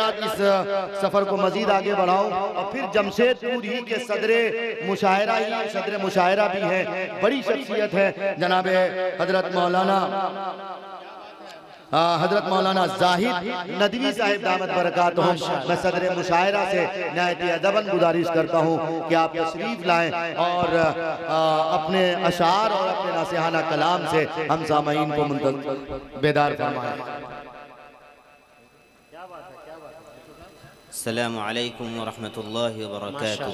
حضرات اس سفر کو مزید آگے بڑھاؤں اور پھر جمشید پور ہی کے صدر مشاعرہ بھی ہیں، بڑی شخصیت ہے جناب حضرت مولانا زاہد ندوی صاحب دامت برکاتہم۔ میں صدر مشاعرہ سے نہایت ادباً گزارش کرتا ہوں کہ آپ تشریف لائیں اور اپنے اشعار اور اپنے ناصحانہ کلام سے ہم سامعین کو بیدار فرمائیں۔ السلام علیکم ورحمۃ اللہ وبرکاتہ۔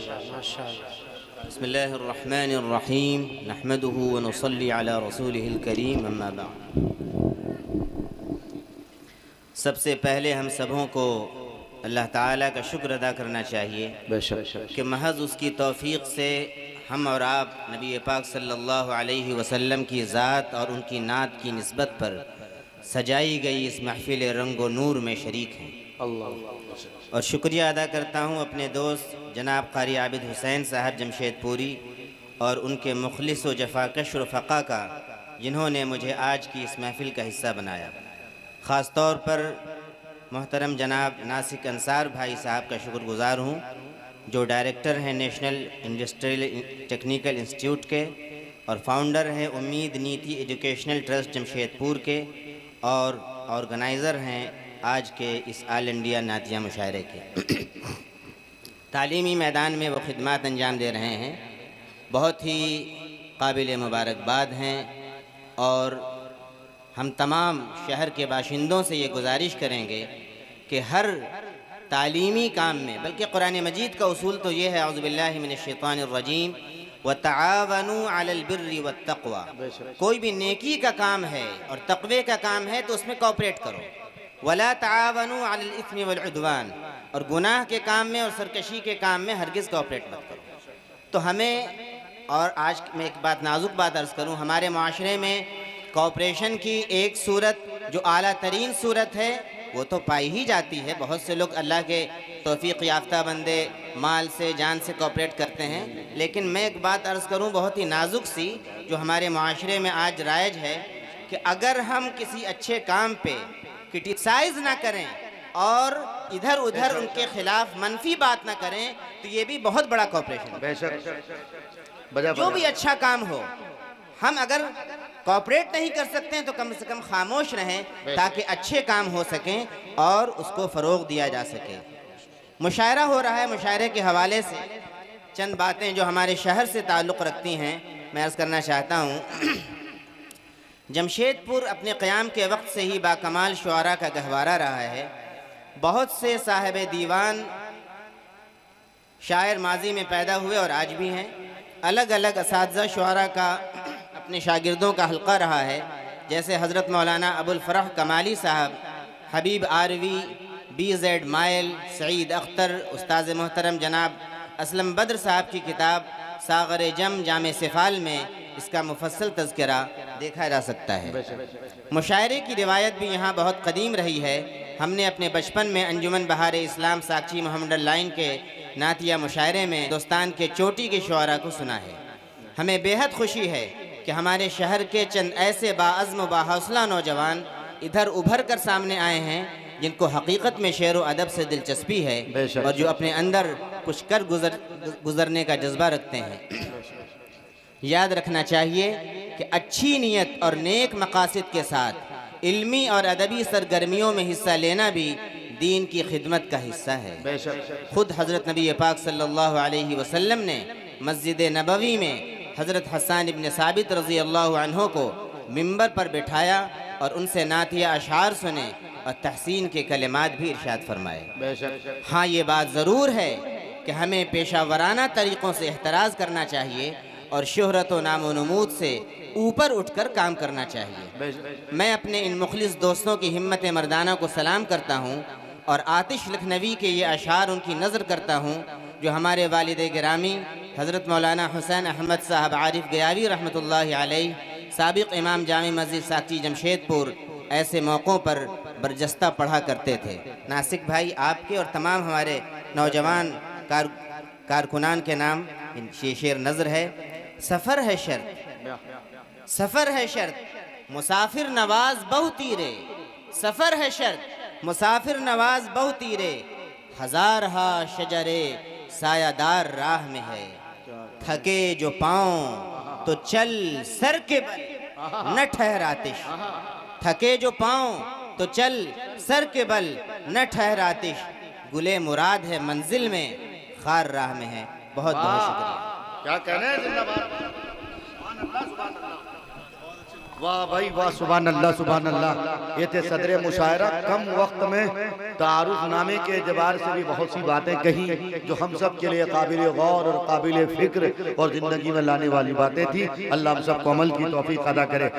بسم اللہ الرحمن الرحیم، نحمده ونصلی علی رسولہ الکریم، اما بعد۔ سب سے پہلے ہم سبوں کو اللہ تعالیٰ کا شکر ادا کرنا چاہیے کہ محض اس کی توفیق سے ہم اور آپ نبی پاک صلی اللہ علیہ وسلم کی ذات اور ان کی نعت کی نسبت پر سجائی گئی اس محفل رنگ و نور میں شریک ہیں۔ اور شکریہ ادا کرتا ہوں اپنے دوست جناب قاری عابد حسین صاحب جمشید پوری اور ان کے مخلص و جفاکش رفقا کا، جنہوں نے مجھے آج کی اس محفل کا حصہ بنایا۔ خاص طور پر محترم جناب ناسک انصار بھائی صاحب کا شکر گزار ہوں، جو ڈائریکٹر ہیں نیشنل انڈسٹریل ٹیکنیکل انسٹیٹیوٹ کے اور فاؤنڈر ہیں امید نیتی ایجوکیشنل ٹرسٹ جمشید پور کے، اور آرگنائزر ہیں آج کے اس آل انڈیا نعتیہ مشاعرے کے۔ تعلیمی میدان میں وہ خدمات انجام دے رہے ہیں، بہت ہی قابل مبارکباد ہیں، اور ہم تمام شہر کے باشندوں سے یہ گزارش کریں گے کہ ہر تعلیمی کام میں، بلکہ قرآن مجید کا اصول تو یہ ہے اعوذ باللہ من الشیطان الرجیم وَتَعَاوَنُوا عَلَى الْبِرِّ وَالتَّقْوَى، کوئی بھی نیکی کا کام ہے اور تقوی کا کام ہے تو اس میں کوپریٹ کرو، وَلَا تَعَاوَنُوا عَلَى الْإِثْمِ وَالْعُدْوَانِ، اور گناہ کے کام میں اور سرکشی کے کام میں ہرگز کوپریٹ مت کرو۔ تو ہمیں، اور آج میں ایک بات نازک بات عرض کروں، ہمارے معاشرے میں کوپریشن کی ایک صورت جو اعلیٰ ترین صورت ہے وہ تو پائی ہی جاتی ہے، بہت سے لوگ اللہ کے توفیق یافتہ بندے مال سے جان سے کوپریٹ کرتے ہیں، لیکن میں ایک بات عرض کروں بہت ہی نازک سی جو ہمارے معاشرے میں آج رائج ہے کہ اگر ہم کسی اچھے کام پہ کرٹیسائز نہ کریں اور ادھر ادھر ان کے خلاف منفی بات نہ کریں تو یہ بھی بہت بڑا کوپریشن ہے۔ جو بھی اچھا کام ہو، ہم اگر کوپریٹ نہیں کر سکتے ہیں تو کم سے کم خاموش رہیں تاکہ اچھے کام ہو سکیں اور اس کو فروغ دیا جا سکے۔ مشاعرہ ہو رہا ہے، مشاعرے کے حوالے سے چند باتیں جو ہمارے شہر سے تعلق رکھتی ہیں میں عرض کرنا چاہتا ہوں۔ جمشید پور اپنے قیام کے وقت سے ہی باکمال شعراء کا گہوارہ رہا ہے، بہت سے صاحب دیوان شاعر ماضی میں پیدا ہوئے اور آج بھی ہیں، الگ الگ اساتذہ شعراء کا اپنے شاگردوں کا حلقہ رہا ہے، جیسے حضرت مولانا ابو الفرح کمالی صاحب، حبیب آروی، بی زیڈ مائل، سعید اختر، استاذ محترم جناب اسلم بدر صاحب کی کتاب ساغر جم جامع سفال میں اس کا مفصل تذکرہ دیکھا جا سکتا ہے۔ مشاعرے کی روایت بھی یہاں بہت قدیم رہی ہے، ہم نے اپنے بچپن میں انجمن بہار اسلام ساکچی محمد اللائن کے نعتیہ مشاعرے میں ہندوستان کے چوٹی کے شعراء کو سنا ہے۔ ہمیں بے حد خوشی ہے کہ ہمارے شہر کے چند ایسے باعزم و باحوصلہ نوجوان ادھر ابھر کر سامنے آئے ہیں جن کو حقیقت میں شعر و ادب سے دلچسپی ہے اور جو اپنے اندر کچھ کر گزرنے کا جذبہ رکھتے ہیں۔ یاد رکھنا چاہیے کہ اچھی نیت اور نیک مقاصد کے ساتھ علمی اور ادبی سرگرمیوں میں حصہ لینا بھی دین کی خدمت کا حصہ ہے۔ خود حضرت نبی پاک صلی اللہ علیہ وسلم نے مسجد نبوی میں حضرت حسان ابن ثابت رضی اللہ عنہ کو منبر پر بٹھایا اور ان سے نعتیہ اشعار سنے اور تحسین کے کلمات بھی ارشاد فرمائے۔ ہاں یہ بات ضرور ہے کہ ہمیں پیشہ ورانہ طریقوں سے احتراز کرنا چاہیے اور شہرت و نام و نمود سے اوپر اٹھ کر کام کرنا چاہیے۔ میں اپنے ان مخلص دوستوں کی ہمت مردانہ کو سلام کرتا ہوں اور آتش لکھنوی کے یہ اشعار ان کی نظر کرتا ہوں جو ہمارے والد گرامی حضرت مولانا حسین احمد صاحب عارف گیاوی رحمۃ اللہ علیہ، سابق امام جامع مسجد ساکچی جمشید پور، ایسے موقعوں پر برجستہ پڑھا کرتے تھے۔ ناسک بھائی آپ کے اور تمام ہمارے نوجوان کارکنان کے نام یہ شعر نظر ہے۔ سفر ہے شرط، سفر ہے شرط، مسافر نواز بہو تیرے، سفر ہے شرط، مسافر نواز بہو تیرے ہزارہا شجرے سایہ دار راہ میں ہے تھکے جو پاؤں تو چل سر کے بل نہ ٹھہر آتش تھکے جو پاؤں تو چل سر کے بل نہ ٹھہر آتش گلے مراد ہے منزل میں خار راہ میں ہے بہت بہت شکریہ کیا کہنے ہیں زندہ بار واہ بھائی واہ سبحان اللہ یہ تھے صدر مشاعرہ کم وقت میں تعارف نامے کے اعتبار سے بھی بہت سی باتیں کہیں جو ہم سب کے لیے قابل غور اور قابل فکر اور زندگی میں لانے والی باتیں تھی اللہ ہم سب کو عمل کی توفیق عطا کرے